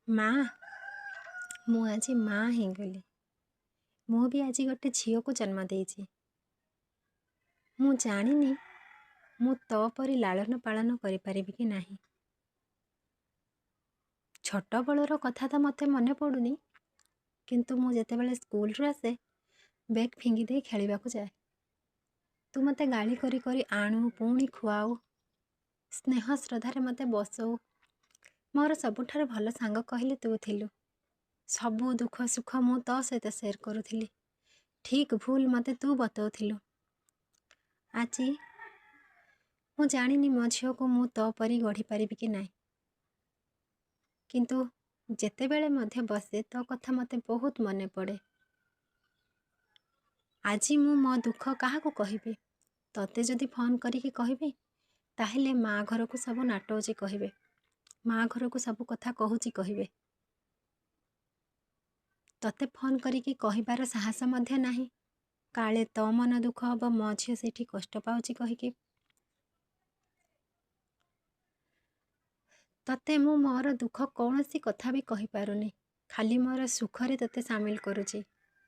ମାଆ ମୁଁ ଆଜି ମାଆ ହେଇଗଲି। ମୁଁ ବି ଆଜି ଗୋଟେ ଝିଅକୁ ଜନ୍ମ ଦେଇଛି। ମୁଁ ଜାଣିନି ମୁଁ ତୋ ପରି ଲାଳନ ପାଳନ କରିପାରିବି କି ନାହିଁ। ଛୋଟବେଳର କଥା ତ ମୋତେ ମନେ ପଡ଼ୁନି, କିନ୍ତୁ ମୁଁ ଯେତେବେଳେ ସ୍କୁଲରୁ ଆସେ ବ୍ୟାଗ୍ ଫିଙ୍ଗି ଦେଇ ଖେଳିବାକୁ ଯାଏ। ତୁ ମୋତେ ଗାଳି କରି କରି ଆଣୁ, ପୁଣି ଖୁଆଉ, ସ୍ନେହ ଶ୍ରଦ୍ଧାରେ ମୋତେ ବସଉ। ମୋର ସବୁଠାରୁ ଭଲ ସାଙ୍ଗ କହିଲେ ତୁ ଥିଲୁ। ସବୁ ଦୁଃଖ ସୁଖ ମୁଁ ତୋ ସହିତ ସେୟାର କରୁଥିଲି। ଠିକ୍ ଭୁଲ ମୋତେ ତୁ ବତାଉଥିଲୁ। ଆଜି ମୁଁ ଜାଣିନି ମୋ ଝିଅକୁ ମୁଁ ତୋ ପରି ଗଢ଼ିପାରିବି କି ନାହିଁ, କିନ୍ତୁ ଯେତେବେଳେ ମଧ୍ୟ ବସେ ତୋ କଥା ମୋତେ ବହୁତ ମନେ ପଡ଼େ। ଆଜି ମୁଁ ମୋ ଦୁଃଖ କାହାକୁ କହିବି? ତୋତେ ଯଦି ଫୋନ୍ କରିକି କହିବି, ତାହେଲେ ମାଆ ଘରକୁ ସବୁ ନାଟଉଛି କହିବେ। ମାଆ ଘରକୁ ସବୁ କଥା କହୁଛି କହିବେ। ତୋତେ ଫୋନ୍ କରିକି କହିବାର ସାହସ ମଧ୍ୟ ନାହିଁ, କାଳେ ତୋ ମନ ଦୁଃଖ ହେବ, ମୋ ଝିଅ ସେଇଠି କଷ୍ଟ ପାଉଛି କହିକି। ତୋତେ ମୁଁ ମୋର ଦୁଃଖ କୌଣସି କଥା ବି କହିପାରୁନି, ଖାଲି ମୋର ସୁଖରେ ତୋତେ ସାମିଲ କରୁଛି।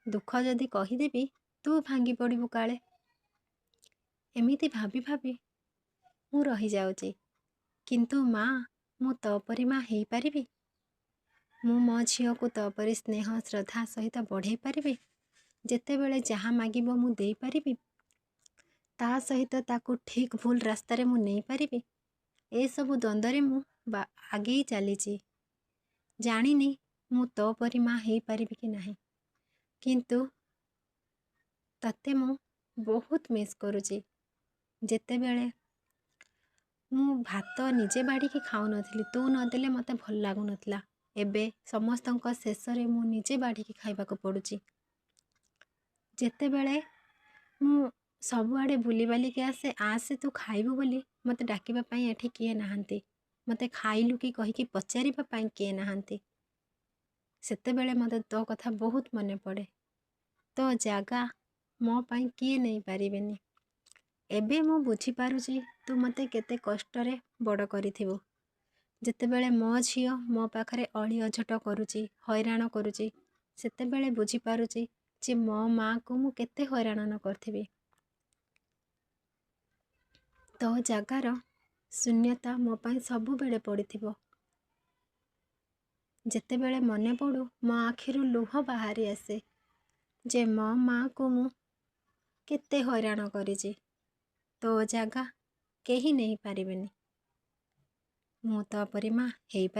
ଦୁଃଖ ଯଦି କହିଦେବି ତୁ ଭାଙ୍ଗି ପଡ଼ିବୁ କାଳେ। ଏମିତି ଭାବି ଭାବି ମୁଁ ରହିଯାଉଛି। କିନ୍ତୁ ମା, ମୁଁ ତୋ ପରି ମା ହେଇପାରିବି? ମୁଁ ମୋ ଝିଅକୁ ତୋ ପରି ସ୍ନେହ ଶ୍ରଦ୍ଧା ସହିତ ବଢ଼େଇ ପାରିବି? ଯେତେବେଳେ ଯାହା ମାଗିବ ମୁଁ ଦେଇପାରିବି? ତା ସହିତ ତାକୁ ଠିକ୍ ଭୁଲ ରାସ୍ତାରେ ମୁଁ ନେଇପାରିବି? ଏସବୁ ଦ୍ୱନ୍ଦ୍ୱରେ ମୁଁ ଆଗେଇ ଚାଲିଛି। ଜାଣିନି ମୁଁ ତୋ ପରି ମା ହେଇପାରିବି କି ନାହିଁ, କିନ୍ତୁ ତତେ ମୁଁ ବହୁତ ମିସ୍ କରୁଛି। ଯେତେବେଳେ ମୁଁ ଭାତ ନିଜେ ବାଢ଼ିକି ଖାଉନଥିଲି, ତୁ ନଦେଲେ ମୋତେ ଭଲ ଲାଗୁନଥିଲା। ଏବେ ସମସ୍ତଙ୍କ ଶେଷରେ ମୁଁ ନିଜେ ବାଢ଼ିକି ଖାଇବାକୁ ପଡ଼ୁଛି। ଯେତେବେଳେ ମୁଁ ସବୁଆଡ଼େ ବୁଲିବାଲିକି ଆସେ ତୁ ଖାଇବୁ ବୋଲି, ମୋତେ ଡାକିବା ପାଇଁ ଏଠି କିଏ ନାହାନ୍ତି। ମୋତେ ଖାଇଲୁ କି କହିକି ପଚାରିବା ପାଇଁ କିଏ ନାହାନ୍ତି। ସେତେବେଳେ ମୋତେ ତୋ କଥା ବହୁତ ମନେ ପଡ଼େ। ତୋ ଜାଗା ମୋ ପାଇଁ କିଏ ନେଇପାରିବେନି। ଏବେ ମୁଁ ବୁଝିପାରୁଛି ତୁ ମୋତେ କେତେ କଷ୍ଟରେ ବଡ଼ କରିଥିବୁ। ଯେତେବେଳେ ମୋ ଝିଅ ମୋ ପାଖରେ ଅଳି ଅଝଟ କରୁଛି, ହଇରାଣ କରୁଛି, ସେତେବେଳେ ବୁଝିପାରୁଛି ଯେ ମୋ ମାଆକୁ ମୁଁ କେତେ ହଇରାଣ ନ କରିଥିବି। ତୋ ଜାଗାର ଶୂନ୍ୟତା ମୋ ପାଇଁ ସବୁବେଳେ ପଡ଼ିଥିବ। ଯେତେବେଳେ ମନେ ପଡ଼ୁ ମୋ ଆଖିରୁ ଲୁହ ବାହାରି ଆସେ ଯେ ମୋ ମାଆକୁ ମୁଁ କେତେ ହଇରାଣ କରିଛି। ତୋ ଜାଗା କେହି ନେଇପାରିବେନି। ମୁଁ ତୋ ପରି ମା ହେଇପାରିବି।